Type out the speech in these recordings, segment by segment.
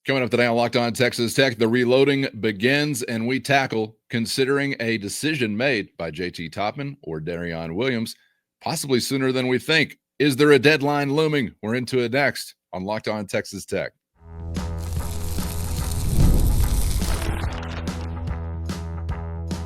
Coming up today on Locked On Texas Tech, the reloading begins, and we tackle considering a decision made by JT Toppin or Darrion Williams, possibly sooner than we think. Is there a deadline looming? We're into it next on Locked On Texas Tech.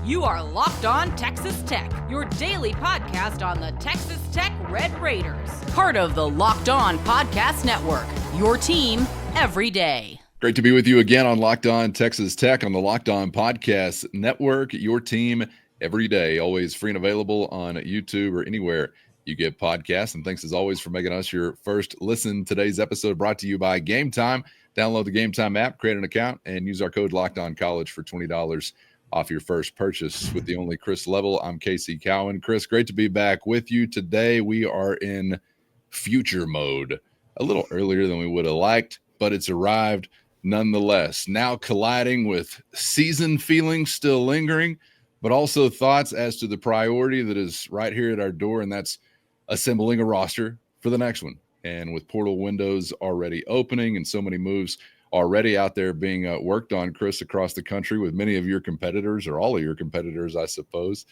You are Locked On Texas Tech, your daily podcast on the Texas Tech Red Raiders. Part of the Locked On Podcast Network, your team every day. Great to be with you again on Locked On Texas Tech on the Locked On Podcast Network, your team every day, always free and available on YouTube or anywhere you get podcasts. And thanks as always for making us your first listen. Today's episode brought to you by Game Time. Download the Game Time app, create an account, and use our code LOCKEDONCollege for $20 off your first purchase with the only Chris Level. I'm Casey Cowan. Chris, great to be back with you today. We are in future mode, a little earlier than we would have liked, but it's arrived nonetheless. Now colliding with season feelings still lingering, but also thoughts as to the priority that is right here at our door, and that's assembling a roster for the next one. And with portal windows already opening and so many moves already out there being worked on, Chris, across the country with many of your competitors, or all of your competitors, I suppose,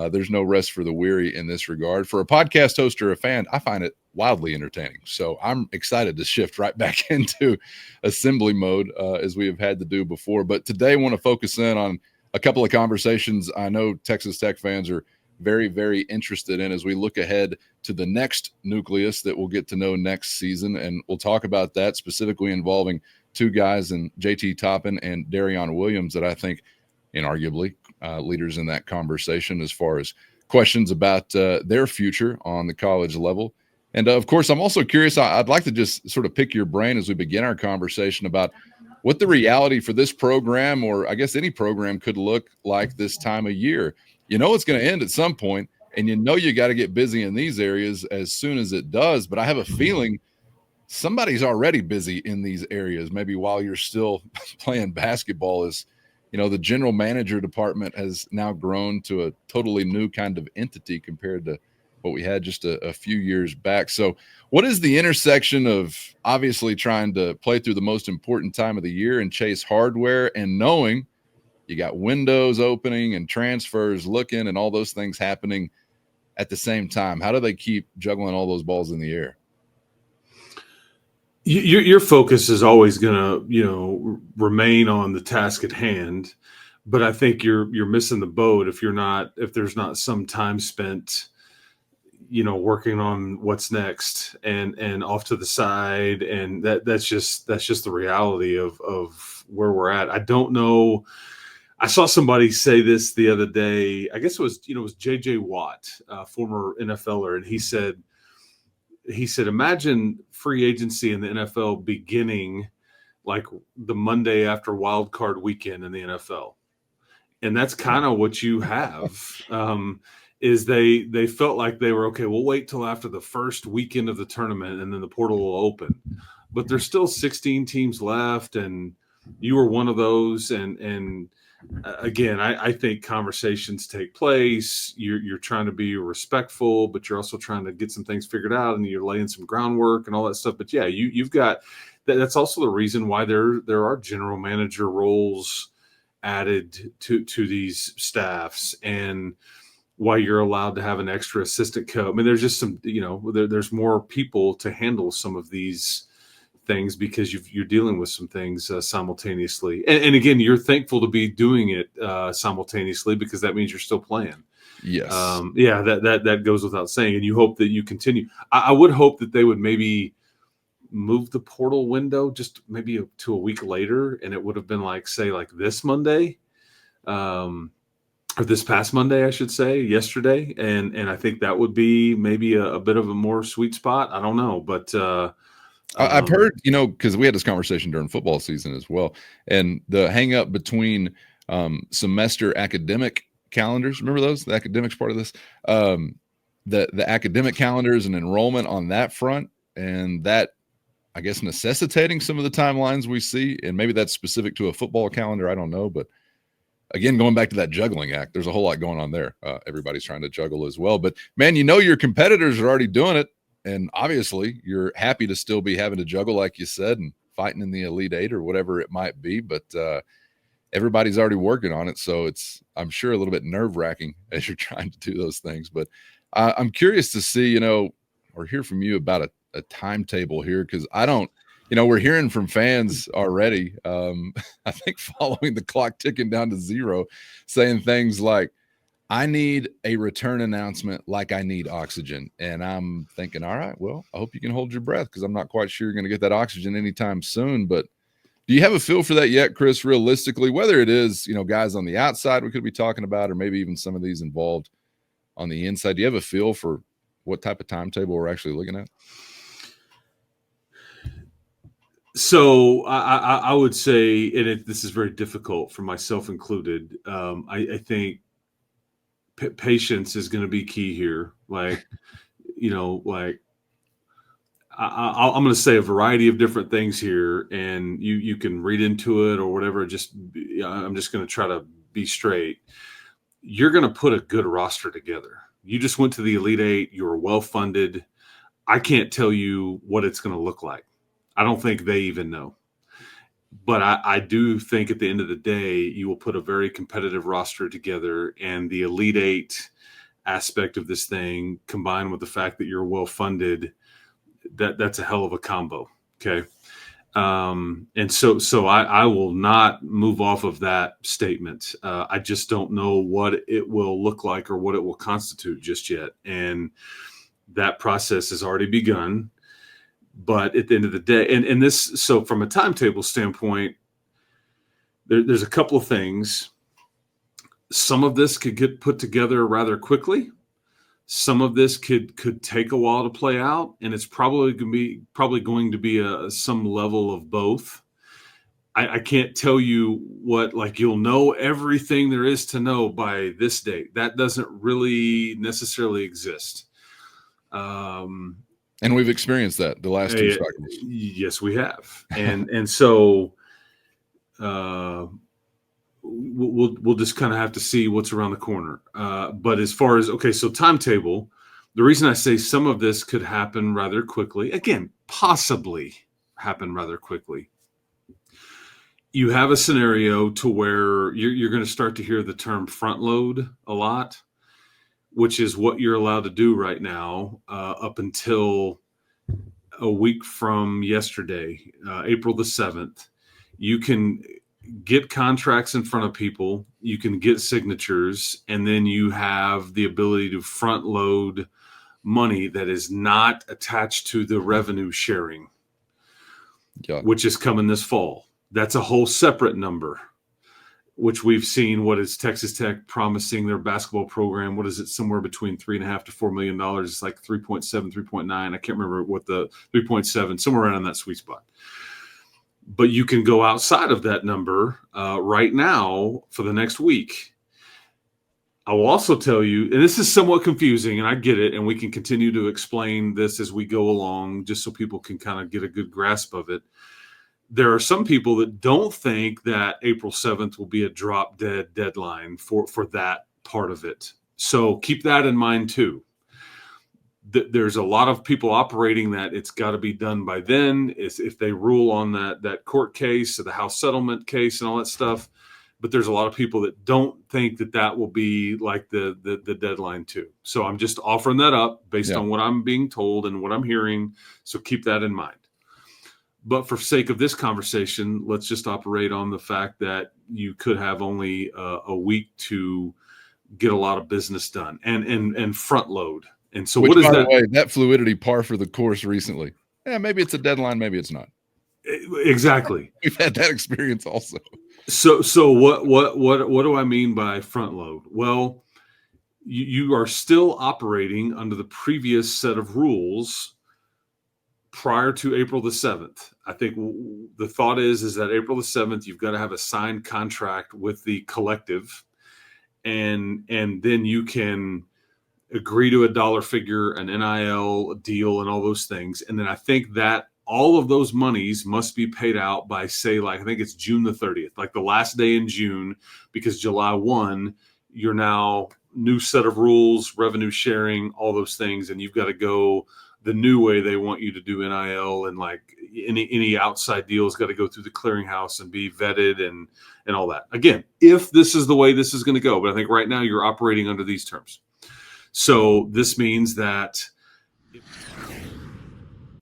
there's no rest for the weary in this regard. For a podcast host or a fan, I find it wildly entertaining. So I'm excited to shift right back into assembly mode as we have had to do before. But today I want to focus in on a couple of conversations I know Texas Tech fans are very, very interested in as we look ahead to the next nucleus that we'll get to know next season. And we'll talk about that specifically involving two guys, in JT Toppin and Darrion Williams, that I think inarguably leaders in that conversation as far as questions about their future on the college level. And of course, I'm also curious, I'd like to just sort of pick your brain as we begin our conversation about what the reality for this program, or I guess any program, could look like this time of year. You know it's going to end at some point, and you know you got to get busy in these areas as soon as it does. But I have a feeling somebody's already busy in these areas, maybe while you're still playing basketball. Is, you know, the general manager department has now grown to a totally new kind of entity compared to what we had just a few years back. So what is the intersection of obviously trying to play through the most important time of the year and chase hardware, and knowing you got windows opening and transfers looking and all those things happening at the same time? How do they keep juggling all those balls in the air? Your focus is always going to, remain on the task at hand, but I think you're missing the boat if there's not some time spent, working on what's next and off to the side, and that's just the reality of where we're at. I don't know. I saw somebody say this the other day. I guess it was JJ Watt, former NFLer, and he said, imagine free agency in the NFL beginning like the Monday after wild card weekend in the NFL. And that's kind of what you have, is they felt like they were, okay, we'll wait till after the first weekend of the tournament and then the portal will open. But there's still 16 teams left, and you were one of those. And again, I think conversations take place. You're trying to be respectful, but you're also trying to get some things figured out, and you're laying some groundwork and all that stuff. But yeah, you've got that's also the reason why there are general manager roles added to these staffs, and why you're allowed to have an extra assistant coach. I mean, there's just some, there's more people to handle some of these things because you're dealing with some things simultaneously. And again, you're thankful to be doing it simultaneously, because that means you're still playing. Yes. That goes without saying. And you hope that you continue. I would hope that they would maybe move the portal window just maybe to a week later, and it would have been like this Monday, or this past Monday, I should say, yesterday. And I think that would be maybe a bit of a more sweet spot. I don't know, but I've heard, because we had this conversation during football season as well, and the hang up between semester academic calendars. Remember those? The academics part of this, the academic calendars and enrollment on that front, and that, I guess, necessitating some of the timelines we see. And maybe that's specific to a football calendar. I don't know, but again, going back to that juggling act, there's a whole lot going on there. Everybody's trying to juggle as well. But man, your competitors are already doing it. And obviously you're happy to still be having to juggle, like you said, and fighting in the Elite Eight or whatever it might be. But everybody's already working on it. So it's, I'm sure, a little bit nerve-wracking as you're trying to do those things. But I'm curious to see, or hear from you about a timetable here, because I don't, we're hearing from fans already, I think following the clock ticking down to zero, saying things like, I need a return announcement like I need oxygen. And I'm thinking, all right, well, I hope you can hold your breath, because I'm not quite sure you're going to get that oxygen anytime soon. But do you have a feel for that yet, Chris, realistically, whether it is, guys on the outside we could be talking about, or maybe even some of these involved on the inside? Do you have a feel for what type of timetable we're actually looking at? So I would say, and this is very difficult for myself included. I think patience is going to be key here. Like, I'm going to say a variety of different things here, and you can read into it or whatever. I'm just going to try to be straight. You're going to put a good roster together. You just went to the Elite Eight. You were well funded. I can't tell you what it's going to look like. I don't think they even know. But I do think at the end of the day, you will put a very competitive roster together, and the Elite Eight aspect of this thing, combined with the fact that you're well funded, that's a hell of a combo. Okay. And so I will not move off of that statement. I just don't know what it will look like or what it will constitute just yet. And that process has already begun. But at the end of the day, and this, so from a timetable standpoint, there's a couple of things. Some of this could get put together rather quickly. Some of this could take a while to play out, and it's probably going to be some level of both. I can't tell you what, like, you'll know everything there is to know by this date. That doesn't really necessarily exist. And we've experienced that the last two cycles. Yes, we have. And so we'll just kind of have to see what's around the corner. But as far as, so timetable, the reason I say some of this could happen rather quickly, again, possibly happen rather quickly. You have a scenario to where you're going to start to hear the term front load a lot, which is what you're allowed to do right now up until a week from yesterday, April the 7th. You can get contracts in front of people, you can get signatures, and then you have the ability to front load money that is not attached to the revenue sharing, which is coming this fall. That's a whole separate number, which we've seen. What is Texas Tech promising their basketball program? What is it? Somewhere between $3.5 to $4 million. It's like 3.7, 3.9. I can't remember what the 3.7, somewhere around that sweet spot. But you can go outside of that number right now for the next week. I will also tell you, and this is somewhat confusing, and I get it, and we can continue to explain this as we go along, just so people can kind of get a good grasp of it. There are some people that don't think that April 7th will be a drop dead deadline for that part of it. So keep that in mind too. There's a lot of people operating that it's got to be done by then. If they rule on that court case or the house settlement case and all that stuff. But there's a lot of people that don't think that will be like the deadline too. So I'm just offering that up based on what I'm being told and what I'm hearing. So keep that in mind. But for sake of this conversation, let's just operate on the fact that you could have only a week to get a lot of business done and front load. And so which, what is by that? The way, that fluidity par for the course recently. Yeah, maybe it's a deadline, maybe it's not. Exactly. We've had that experience also. So what do I mean by front load? Well, you are still operating under the previous set of rules prior to April the 7th. I think the thought is that April the 7th, you've got to have a signed contract with the collective, and then you can agree to a dollar figure, an NIL deal, and all those things. And then I think that all of those monies must be paid out by, say, like, I think it's June the 30th, like the last day in June, because July 1, you're now new set of rules, revenue sharing, all those things, and you've got to go the new way they want you to do NIL, and like any outside deals got to go through the clearinghouse and be vetted and all that. Again, if this is the way this is going to go, but I think right now you're operating under these terms. So this means that.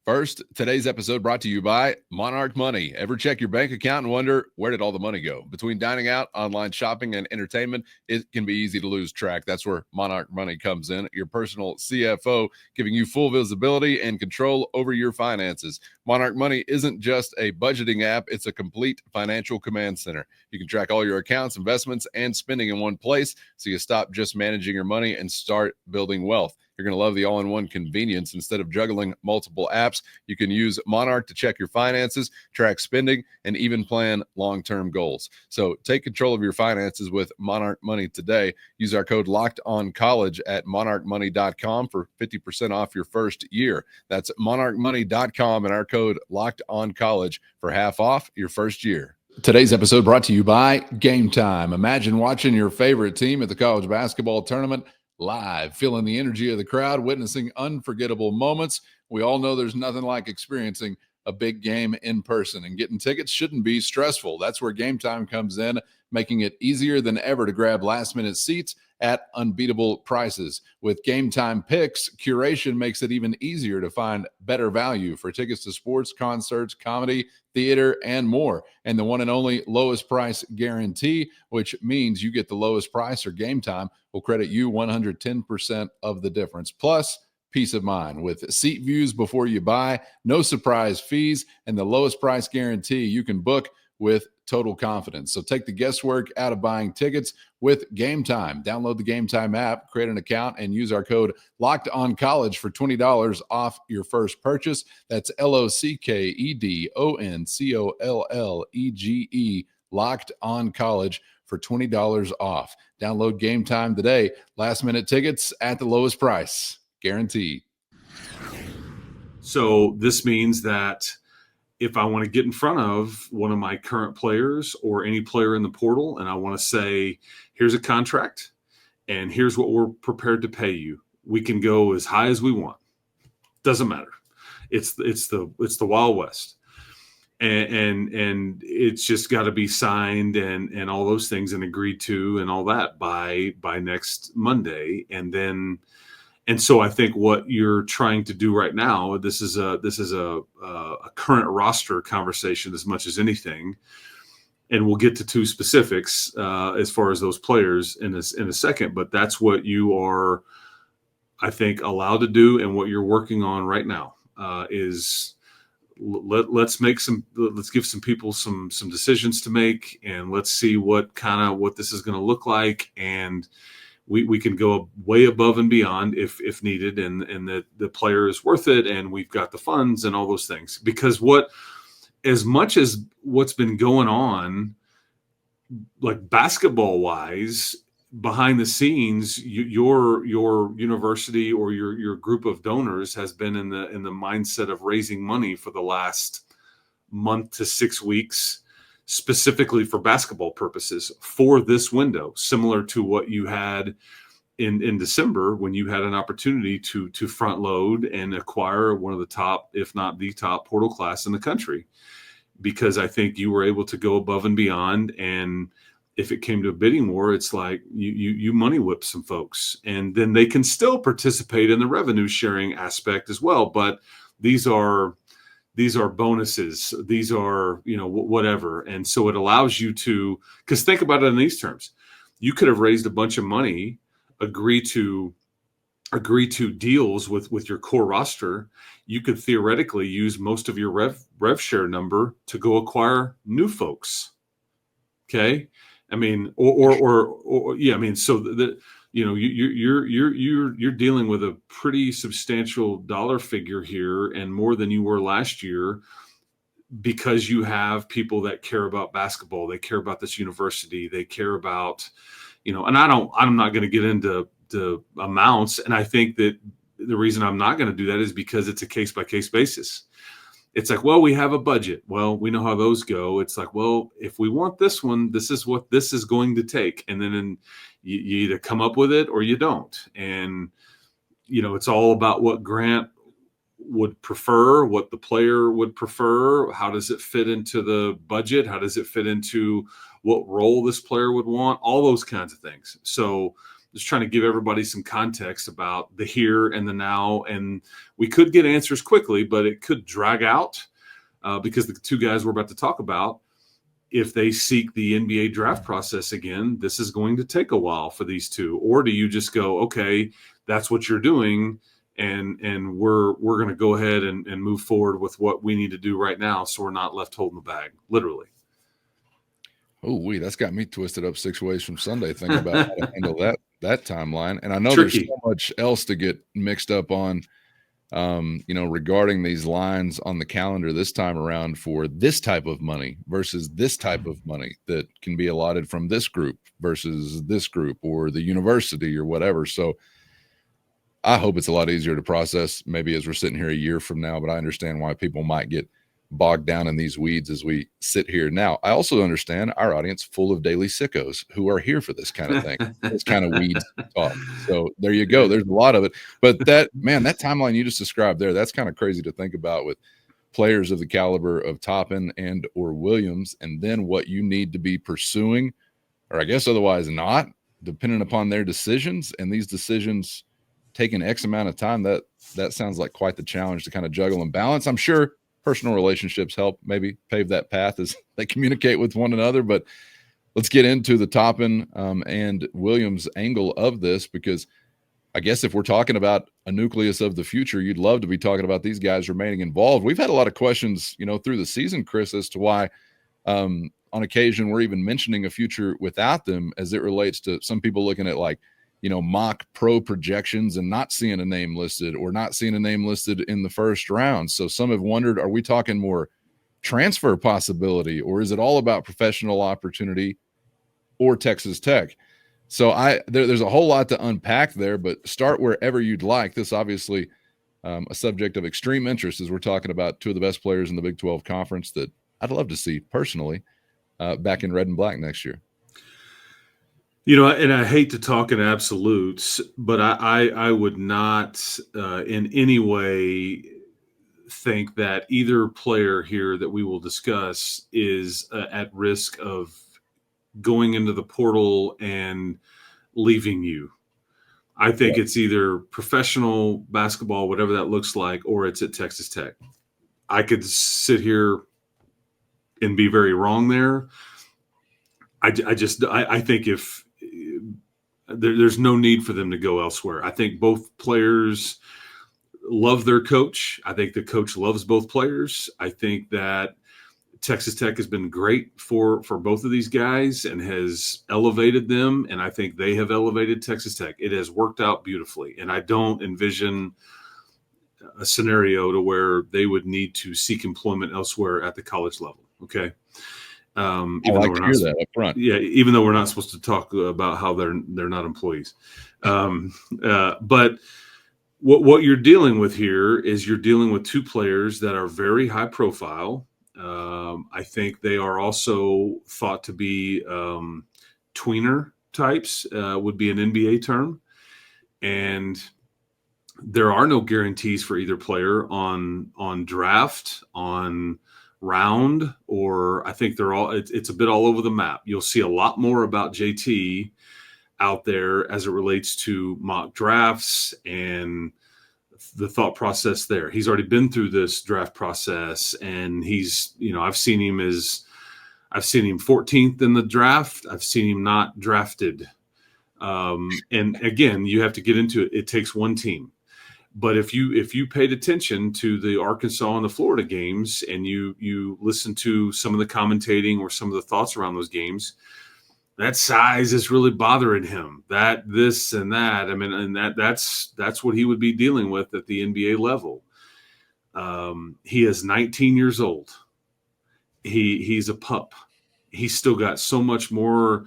First, today's episode brought to you by Monarch Money. Ever check your bank account and wonder, where did all the money go? Between dining out, online shopping, and entertainment, it can be easy to lose track. That's where Monarch Money comes in, your personal CFO, giving you full visibility and control over your finances. Monarch Money isn't just a budgeting app, it's a complete financial command center. You can track all your accounts, investments, and spending in one place, so you stop just managing your money and start building wealth. You're going to love the all-in-one convenience. Instead of juggling multiple apps, you can use Monarch to check your finances, track spending, and even plan long-term goals. So take control of your finances with Monarch Money today. Use our code LOCKEDONCollege at monarchmoney.com for 50% off your first year. That's monarchmoney.com and our code LOCKEDONCollege for half off your first year. Today's episode brought to you by Game Time. Imagine watching your favorite team at the college basketball tournament live, feeling the energy of the crowd, witnessing unforgettable moments. We all know there's nothing like experiencing a big game in person, and getting tickets shouldn't be stressful. That's where Game Time comes in, making it easier than ever to grab last-minute seats at unbeatable prices. With Game Time Picks, curation makes it even easier to find better value for tickets to sports, concerts, comedy, theater, and more. And the one and only lowest price guarantee, which means you get the lowest price, or Game Time will credit you 110% of the difference. Plus, peace of mind with seat views before you buy, no surprise fees, and the lowest price guarantee. You can book with total confidence. So take the guesswork out of buying tickets with Game Time. Download the Game Time app, create an account, and use our code LOCKEDONCollege for $20 off your first purchase. That's LOCKEDONCOLLEGE, Locked On College, for $20 off. Download Game Time today. Last minute tickets at the lowest price, guaranteed. So this means that if I want to get in front of one of my current players or any player in the portal, and I want to say, here's a contract and here's what we're prepared to pay you, we can go as high as we want. Doesn't matter. It's the Wild West. And it's just got to be signed and all those things and agreed to and all that by next Monday. And so I think what you're trying to do right now, this is a current roster conversation as much as anything, and we'll get to two specifics as far as those players in a second. But that's what you are, I think, allowed to do, and what you're working on right now is let's give some people some decisions to make, and let's see what this is going to look like, and we can go way above and beyond if needed, and the player is worth it, and we've got the funds and all those things. Because as much as what's been going on, like basketball wise, behind the scenes, your university or your group of donors has been in the mindset of raising money for the last month to 6 weeks, specifically for basketball purposes for this window, similar to what you had in December when you had an opportunity to front load and acquire one of the top, if not the top, portal class in the country. Because I think you were able to go above and beyond, and if it came to a bidding war, it's like you money whip some folks, and then they can still participate in the revenue sharing aspect as well. But these are bonuses. These are, whatever. And so it allows you to, because think about it in these terms. You could have raised a bunch of money, agree to deals with your core roster. You could theoretically use most of your rev share number to go acquire new folks. Okay. I mean, so that, you're dealing with a pretty substantial dollar figure here, and more than you were last year, because you have people that care about basketball. They care about this university. They care about, and I'm not going to get into the amounts. And I think that the reason I'm not going to do that is because it's a case by case basis. It's like, well, we have a budget. Well, we know how those go. It's like, well, if we want this one, this is what this is going to take. And then you either come up with it or you don't. And, it's all about what Grant would prefer, what the player would prefer. How does it fit into the budget? How does it fit into what role this player would want? All those kinds of things. So just trying to give everybody some context about the here and the now. And we could get answers quickly, but it could drag out because the two guys we're about to talk about, if they seek the NBA draft process again, this is going to take a while for these two. Or do you just go, okay, that's what you're doing, and we're going to go ahead and move forward with what we need to do right now, so we're not left holding the bag, literally. Oh, that's got me twisted up 6 ways from Sunday thinking about how to handle that timeline. And I know There's so much else to get mixed up on, regarding these lines on the calendar this time around for this type of money versus this type of money that can be allotted from this group versus this group or the university or whatever. So I hope it's a lot easier to process maybe as we're sitting here a year from now, but I understand why people might get bogged down in these weeds as we sit here now. I also understand our audience full of daily sickos who are here for this kind of thing, this kind of weeds talk. So there you go. There's a lot of it. But that timeline you just described there, that's kind of crazy to think about with players of the caliber of Toppin and or Williams, and then what you need to be pursuing, or I guess otherwise not, depending upon their decisions, and these decisions taking X amount of time. That sounds like quite the challenge to kind of juggle and balance. I'm sure personal relationships help maybe pave that path as they communicate with one another. But let's get into the Toppin and Williams angle of this, because I guess if we're talking about a nucleus of the future, you'd love to be talking about these guys remaining involved. We've had a lot of questions, through the season, Chris, as to why on occasion we're even mentioning a future without them, as it relates to some people looking at mock pro projections and not seeing a name listed or not seeing a name listed in the first round. So some have wondered, are we talking more transfer possibility, or is it all about professional opportunity or Texas Tech? So there's a whole lot to unpack there, but start wherever you'd like. This obviously a subject of extreme interest as we're talking about two of the best players in the Big 12 conference that I'd love to see personally back in red and black next year. And I hate to talk in absolutes, but I would not in any way think that either player here that we will discuss is at risk of going into the portal and leaving you. I think it's either professional basketball, whatever that looks like, or it's at Texas Tech. I could sit here and be very wrong there. I think if there's no need for them to go elsewhere. I think both players love their coach. I think the coach loves both players. I think that Texas Tech has been great for both of these guys and has elevated them, and I think they have elevated Texas Tech. It has worked out beautifully, and I don't envision a scenario to where they would need to seek employment elsewhere at the college level. Okay. I like to hear that up front. Yeah, even though we're not supposed to talk about how they're not employees. But what you're dealing with here is you're dealing with two players that are very high profile. I think they are also thought to be tweener types, would be an NBA term. And there are no guarantees for either player on draft, on round, or I think they're all, it's a bit all over the map. You'll see a lot more about JT out there as it relates to mock drafts and the thought process there. He's already been through this draft process, and he's, I've seen him 14th in the draft. I've seen him not drafted. And again, you have to get into it. It takes one team. But if you paid attention to the Arkansas and the Florida games, and you listen to some of the commentating or some of the thoughts around those games, that size is really bothering him. That, this, and that. I mean, and that's what he would be dealing with at the NBA level. He is 19 years old. He's a pup. He's still got so much more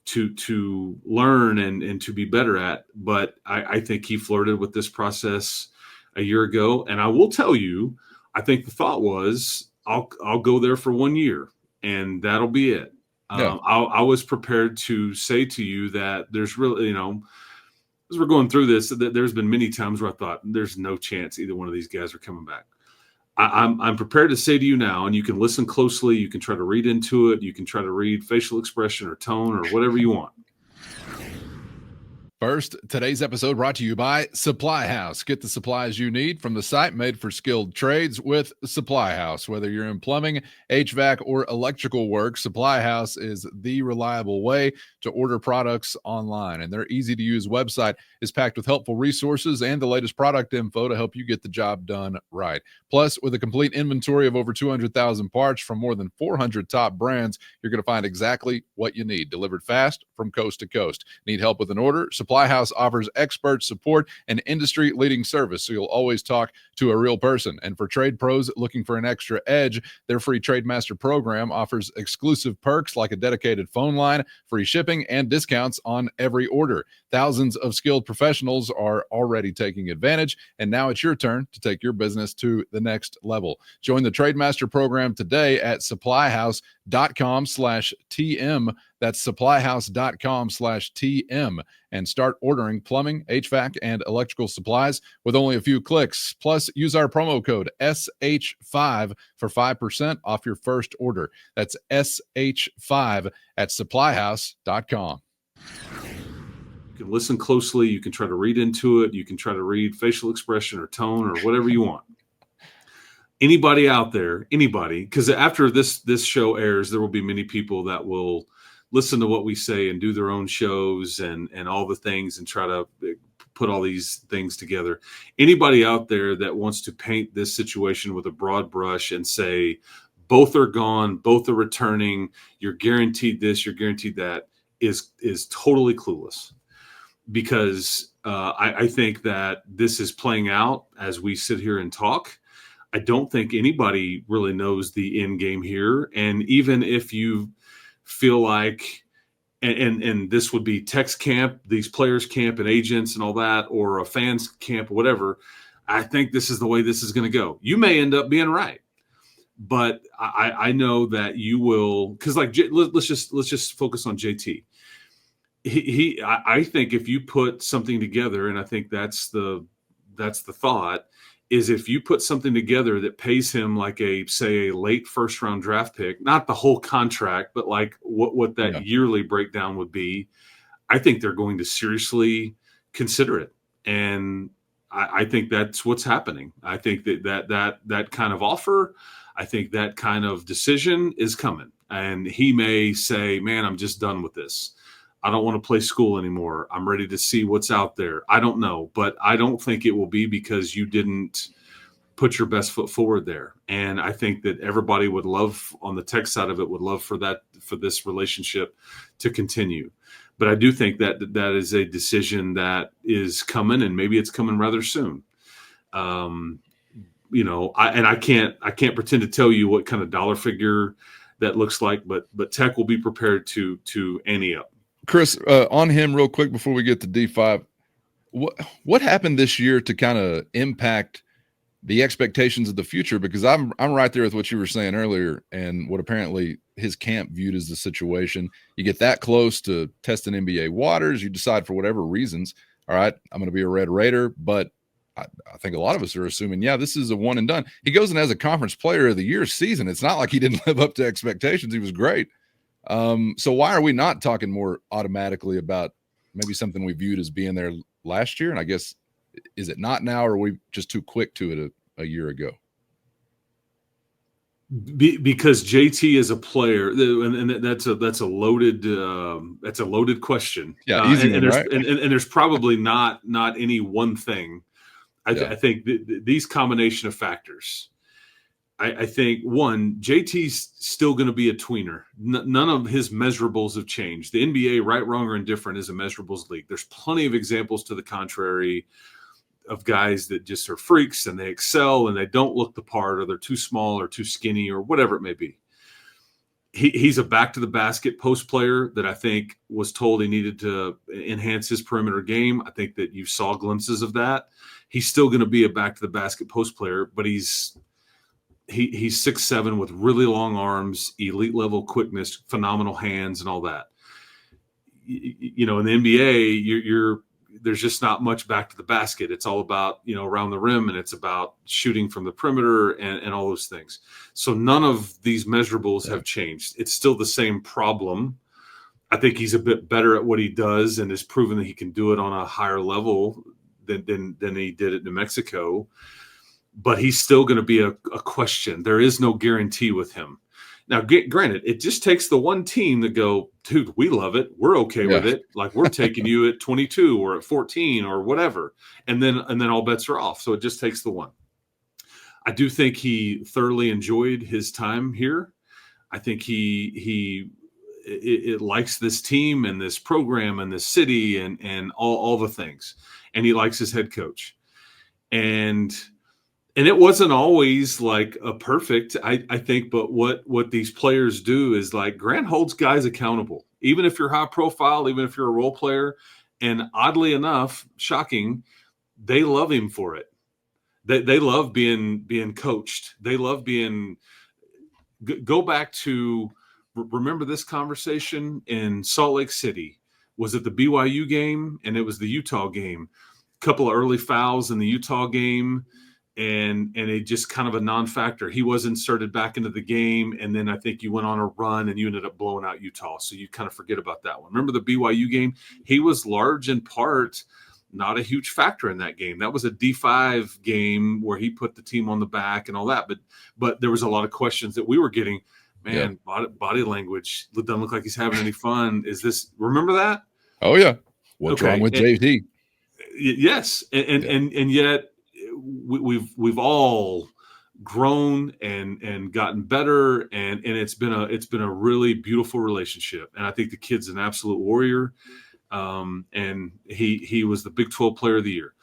to learn and to be better at. But I think he flirted with this process a year ago. And I will tell you, I think the thought was, I'll go there for 1 year and that'll be it. Yeah. I was prepared to say to you that there's really, as we're going through this, there's been many times where I thought there's no chance either one of these guys are coming back. I'm prepared to say to you now, and you can listen closely. You can try to read into it. You can try to read facial expression or tone or whatever you want. First, today's episode brought to you by Supply House. Get the supplies you need from the site made for skilled trades with Supply House. Whether you're in plumbing, HVAC, or electrical work, Supply House is the reliable way to order products online. And their easy-to-use website is packed with helpful resources and the latest product info to help you get the job done right. Plus, with a complete inventory of over 200,000 parts from more than 400 top brands, you're going to find exactly what you need, delivered fast from coast to coast. Need help with an order? Supply House offers expert support and industry-leading service, so you'll always talk to a real person. And for trade pros looking for an extra edge, their free Trade Master program offers exclusive perks like a dedicated phone line, free shipping, and discounts on every order. Thousands of skilled professionals are already taking advantage, and now it's your turn to take your business to the next level. Join the Trade Master program today at supplyhouse.com/TM. That's supplyhouse.com/TM, and start ordering plumbing, HVAC, and electrical supplies with only a few clicks. Plus, use our promo code SH5 for 5% off your first order. That's SH5 at supplyhouse.com. You can listen closely. You can try to read into it. You can try to read facial expression or tone or whatever you want. Anybody out there, because after this show airs, there will be many people that will listen to what we say and do their own shows and all the things and try to put all these things together. Anybody out there that wants to paint this situation with a broad brush and say, both are gone, both are returning, you're guaranteed this, you're guaranteed that, is totally clueless. Because I think that this is playing out as we sit here and talk. I don't think anybody really knows the end game here. And even if you feel like, and this would be Tech's camp, these players camp and agents and all that, or a fans camp or whatever, I think this is the way this is going to go. You may end up being right, but I know that you will, because like let's just focus on JT. I think if you put something together, and I think that's the thought, is if you put something together that pays him like a late first round draft pick, not the whole contract, but like what that yearly breakdown would be, I think they're going to seriously consider it. And I think that's what's happening. I think that kind of offer, I think that kind of decision is coming. And he may say, man, I'm just done with this. I don't want to play school anymore. I'm ready to see what's out there. I don't know, but I don't think it will be because you didn't put your best foot forward there. And I think that everybody would love, on the Tech side of it, would love for this relationship to continue. But I do think that is a decision that is coming, and maybe it's coming rather soon. I can't pretend to tell you what kind of dollar figure that looks like, but Tech will be prepared to ante up. Chris, on him real quick before we get to D5, what happened this year to kind of impact the expectations of the future? Because I'm right there with what you were saying earlier and what apparently his camp viewed as the situation. You get that close to testing NBA waters, you decide for whatever reasons, all right, I'm going to be a Red Raider, but I think a lot of us are assuming, this is a one and done. He goes and has a Conference Player of the Year season. It's not like he didn't live up to expectations. He was great. So why are we not talking more automatically about maybe something we viewed as being there last year? And I guess, is it not now, or are we just too quick to it a year ago? Because JT is a player, and that's a loaded question. Yeah, easy and right? there's probably not any one thing. I think these combination of factors. I think, one, JT's still going to be a tweener. None of his measurables have changed. The NBA, right, wrong, or indifferent, is a measurables league. There's plenty of examples to the contrary of guys that just are freaks and they excel and they don't look the part, or they're too small or too skinny or whatever it may be. He's a back-to-the-basket post player that I think was told he needed to enhance his perimeter game. I think that you saw glimpses of that. He's still going to be a back-to-the-basket post player, but he's 6'7" with really long arms, elite level quickness, phenomenal hands, and all that. In the NBA, you're there's just not much back to the basket. It's all about, around the rim, and it's about shooting from the perimeter and all those things. So none of these measurables have changed. It's still the same problem. I think he's a bit better at what he does and has proven that he can do it on a higher level than he did at New Mexico. But he's still going to be a question. There is no guarantee with him. Now, granted, it just takes the one team to go, dude, we love it. We're okay with it. Like, we're taking you at 22 or at 14 or whatever. And then all bets are off. So it just takes the one. I do think he thoroughly enjoyed his time here. I think he likes this team and this program and this city and all the things. And he likes his head coach. And it wasn't always like a perfect, I think, but what these players do is, like, Grant holds guys accountable, even if you're high profile, even if you're a role player. And oddly enough, shocking, they love him for it. They love being coached. They love go back to, remember this conversation in Salt Lake City. Was it the BYU game? And it was the Utah game. A couple of early fouls in the Utah game. And it just kind of a non-factor. He was inserted back into the game, and then I think you went on a run and you ended up blowing out Utah. So you kind of forget about that one. Remember the BYU game? He was large in part not a huge factor in that game. That was a D5 game where he put the team on the back and all that. But there was a lot of questions that we were getting. Man, body language doesn't look like he's having any fun. Remember that? Oh yeah. What's wrong with JT? Yes, and yet. We've all grown and gotten better, and it's been a really beautiful relationship. And I think the kid's an absolute warrior. And he was the Big 12 Player of the Year.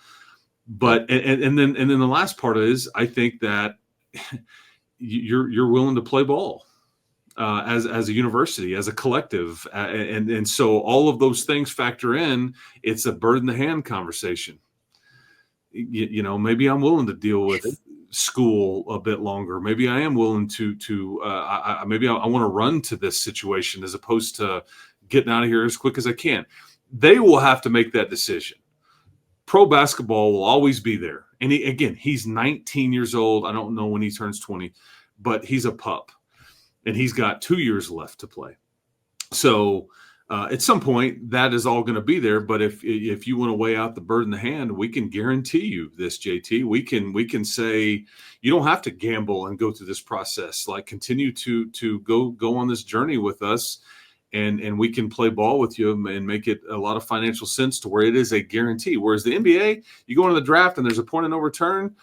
But and then the last part is, I think that you're willing to play ball as a university, as a collective, and so all of those things factor in. It's a bird in the hand conversation. Maybe I'm willing to deal with school a bit longer. Maybe I am willing to maybe I want to run to this situation as opposed to getting out of here as quick as I can. They will have to make that decision. Pro basketball will always be there. And he's 19 years old. I don't know when he turns 20, but he's a pup and he's got 2 years left to play. So at some point, that is all going to be there. But if you want to weigh out the bird in the hand, we can guarantee you this, JT. We can say you don't have to gamble and go through this process. Like, continue to go on this journey with us, and we can play ball with you and make it a lot of financial sense to where it is a guarantee. Whereas the NBA, you go into the draft and there's a point of no return.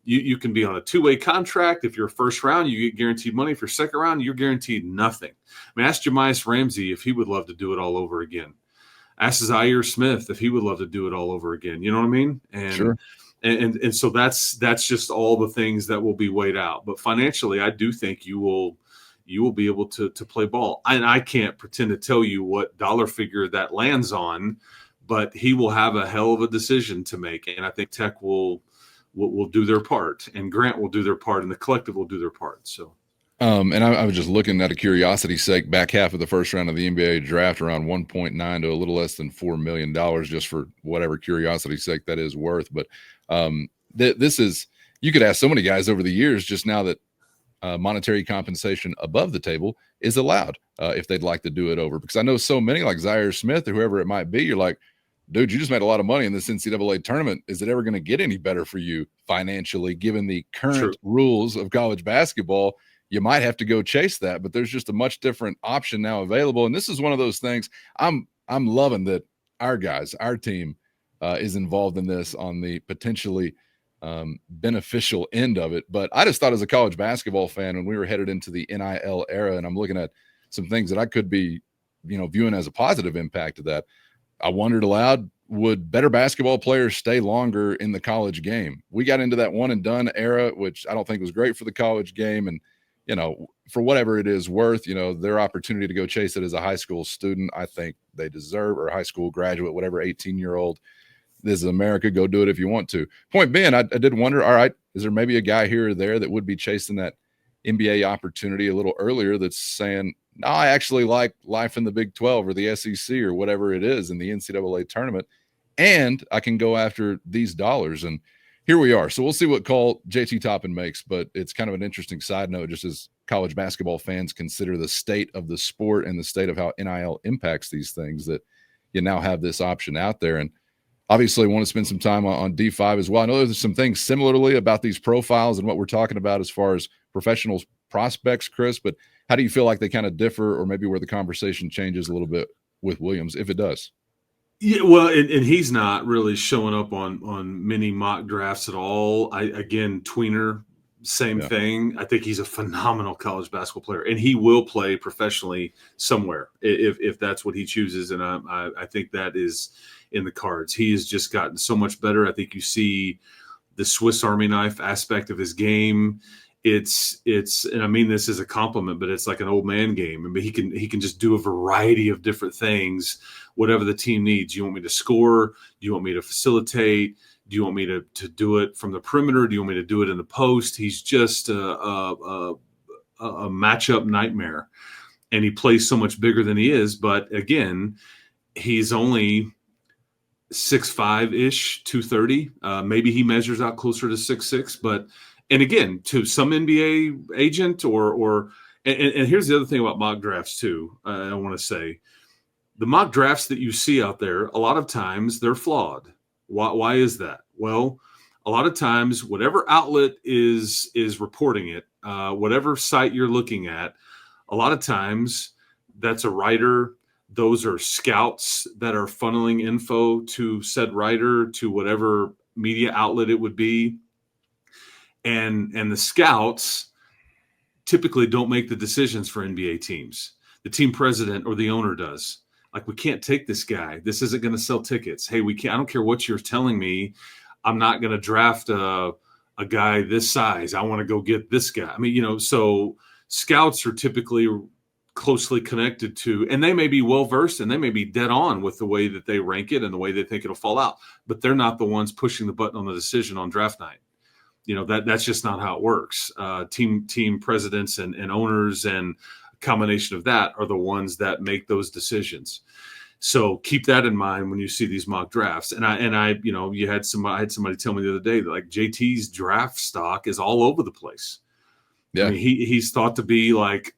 You can be on a two-way contract. If you're first round, you get guaranteed money. If you're second round, you're guaranteed nothing. I mean, ask Jemias Ramsey if he would love to do it all over again. Ask Zaire Smith if he would love to do it all over again. You know what I mean? And sure. And so that's just all the things that will be weighed out. But financially, I do think you will be able to play ball. And I can't pretend to tell you what dollar figure that lands on, but he will have a hell of a decision to make. And I think Tech will do their part, and Grant will do their part, and the collective will do their part. So, and I was just looking at a curiosity's sake, back half of the first round of the NBA draft, around 1.9 to a little less than $4 million, just for whatever curiosity's sake that is worth. But this is, you could ask so many guys over the years, just now that monetary compensation above the table is allowed, if they'd like to do it over. Because I know so many, like Zaire Smith or whoever it might be, you're like, dude, you just made a lot of money in this NCAA tournament. Is it ever going to get any better for you financially, given the current rules of college basketball? You might have to go chase that, but there's just a much different option now available. And this is one of those things I'm loving that our guys, our team, is involved in this on the potentially beneficial end of it. But I just thought, as a college basketball fan, when we were headed into the NIL era, and I'm looking at some things that I could be, viewing as a positive impact of that, I wondered aloud, would better basketball players stay longer in the college game? We got into that one and done era, which I don't think was great for the college game. And, for whatever it is worth, their opportunity to go chase it as a high school student, I think they deserve, or a high school graduate, whatever, 18-year-old. This is America. Go do it if you want to. Point being, I did wonder, all right, is there maybe a guy here or there that would be chasing that NBA opportunity a little earlier that's saying, no, I actually like life in the Big 12 or the SEC or whatever it is in the NCAA tournament, and I can go after these dollars. And here we are. So we'll see what call JT Toppin makes, but it's kind of an interesting side note, just as college basketball fans consider the state of the sport and the state of how NIL impacts these things, that you now have this option out there. And obviously want to spend some time on D5 as well. I know there's some things similarly about these profiles and what we're talking about as far as professional prospects, Chris, but how do you feel like they kind of differ, or maybe where the conversation changes a little bit with Williams, if it does? Yeah, well, and he's not really showing up on many mock drafts at all. Again, tweener, same thing. I think he's a phenomenal college basketball player, and he will play professionally somewhere if that's what he chooses. And I think that is in the cards. He has just gotten so much better. I think you see the Swiss Army knife aspect of his game. It's and I mean this as a compliment, but it's like an old man game. I mean, he can just do a variety of different things, whatever the team needs. You want me to score? Do you want me to facilitate? Do you want me to do it from the perimeter? Do you want me to do it in the post? He's just a matchup nightmare, and he plays so much bigger than he is. But again, he's only 6'5" 230. Maybe he measures out closer to 6'6", but. And again, to some NBA agent and here's the other thing about mock drafts too. I want to say the mock drafts that you see out there, a lot of times they're flawed. Why is that? Well, a lot of times, whatever outlet is reporting it, whatever site you're looking at, a lot of times that's a writer. Those are scouts that are funneling info to said writer, to whatever media outlet it would be. And the scouts typically don't make the decisions for NBA teams. The team president or the owner does. Like, we can't take this guy. This isn't going to sell tickets. Hey, we can't. I don't care what you're telling me. I'm not going to draft a guy this size. I want to go get this guy. I mean, so scouts are typically closely connected to, and they may be well versed and they may be dead on with the way that they rank it and the way they think it'll fall out, but they're not the ones pushing the button on the decision on draft night. That's just not how it works. Team presidents and owners and a combination of that are the ones that make those decisions. So keep that in mind when you see these mock drafts. And I I had somebody tell me the other day that, like, JT's draft stock is all over the place. Yeah. I mean, he's thought to be like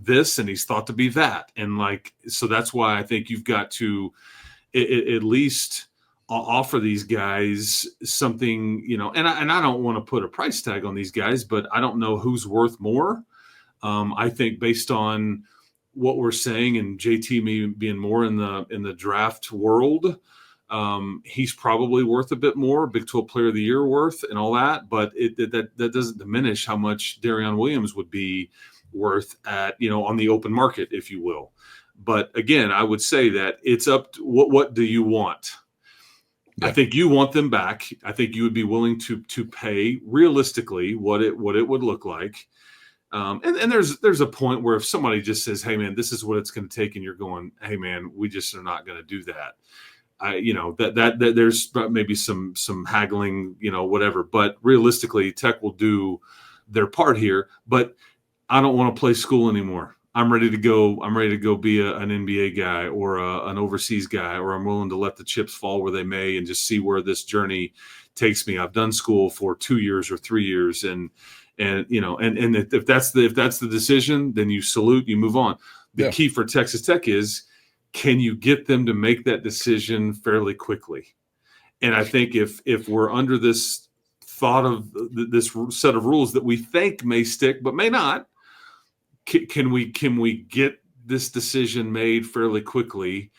this and he's thought to be that. And so that's why I think you've got to at least offer these guys something, and I don't want to put a price tag on these guys, but I don't know who's worth more. I think based on what we're saying, and JT being more in the draft world, he's probably worth a bit more, Big 12 Player of the Year worth and all that, but that doesn't diminish how much Darrion Williams would be worth at, on the open market, if you will. But again, I would say that it's up to what do you want? Yeah. I think you want them back. I think you would be willing to pay realistically what it would look like. And there's a point where if somebody just says, "Hey man, this is what it's going to take," and you're going, "Hey man, we just are not going to do that." That there's maybe some haggling, whatever. But realistically, Tech will do their part here. But I don't want to play school anymore. I'm ready to go. I'm ready to go be an NBA guy or an overseas guy, or I'm willing to let the chips fall where they may and just see where this journey takes me. I've done school for 2 years or 3 years, and if that's the decision, then you salute, you move on. The key for Texas Tech is, can you get them to make that decision fairly quickly? And I think if we're under this thought of this set of rules that we think may stick but may not, can we get this decision made fairly quickly?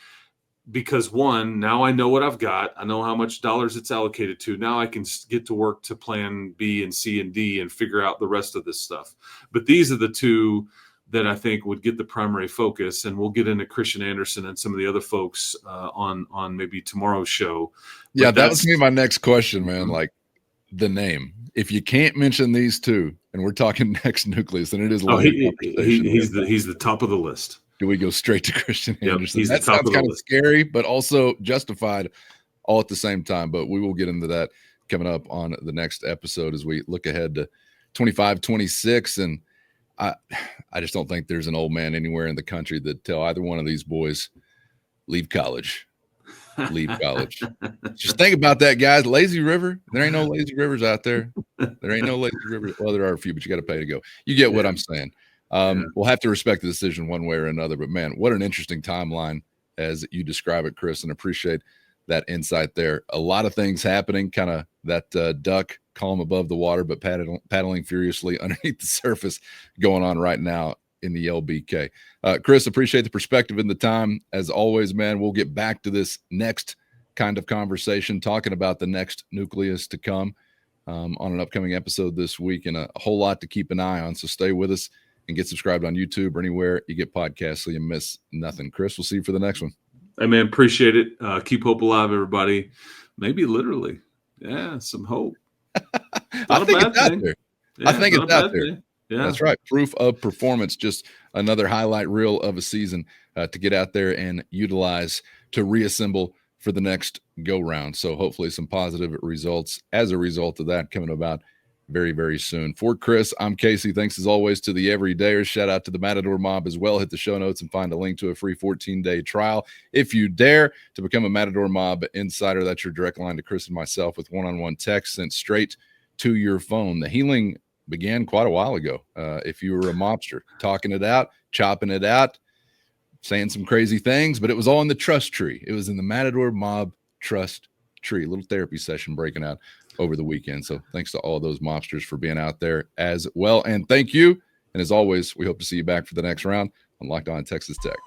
Because one, now I know what I've got. I know how much dollars it's allocated to. Now I can get to work to plan B and C and D and figure out the rest of this stuff. But these are the two that I think would get the primary focus. And we'll get into Christian Anderson and some of the other folks on maybe tomorrow's show. But yeah, that was going to be my next question, man. Like, the name. If you can't mention these two, and we're talking next nucleus, then it is. He's the top of the list. Do we go straight to Christian Anderson? He's that the top sounds of the kind list. of scary, but also justified all at the same time. But we will get into that coming up on the next episode as we look ahead to 25-26. And I just don't think there's an old man anywhere in the country that tell either one of these boys leave college. leave college. Just think about that, guys. Lazy River. There ain't no lazy rivers out there. There ain't no lazy rivers. Well, there are a few, but you got to pay to go. You get what I'm saying. We'll have to respect the decision one way or another. But, man, what an interesting timeline as you describe it, Chris, and appreciate that insight there. A lot of things happening, kind of that duck calm above the water, but paddling furiously underneath the surface going on right now in the LBK. Chris, appreciate the perspective and the time. As always, man, we'll get back to this next kind of conversation, talking about the next nucleus to come on an upcoming episode this week, and a whole lot to keep an eye on. So stay with us and get subscribed on YouTube or anywhere you get podcasts so you miss nothing. Chris, we'll see you for the next one. Hey, man, appreciate it. Keep hope alive, everybody. Maybe literally. Yeah, some hope. I think it's out there. Yeah, I think it's out there. Thing. Yeah. That's right. Proof of performance. Just another highlight reel of a season to get out there and utilize to reassemble for the next go round. So hopefully some positive results as a result of that coming about very, very soon. For Chris, I'm Casey. Thanks as always to the Everydayers. Shout out to the Matador Mob as well. Hit the show notes and find a link to a free 14-day trial if you dare to become a Matador Mob insider. That's your direct line to Chris and myself with one-on-one text sent straight to your phone. The healing began quite a while ago. If you were a mobster, talking it out, chopping it out, saying some crazy things, but it was all in the trust tree. It was in the Matador Mob trust tree. A little therapy session breaking out over the weekend. So thanks to all those mobsters for being out there as well. And thank you. And as always, we hope to see you back for the next round on Locked On Texas Tech.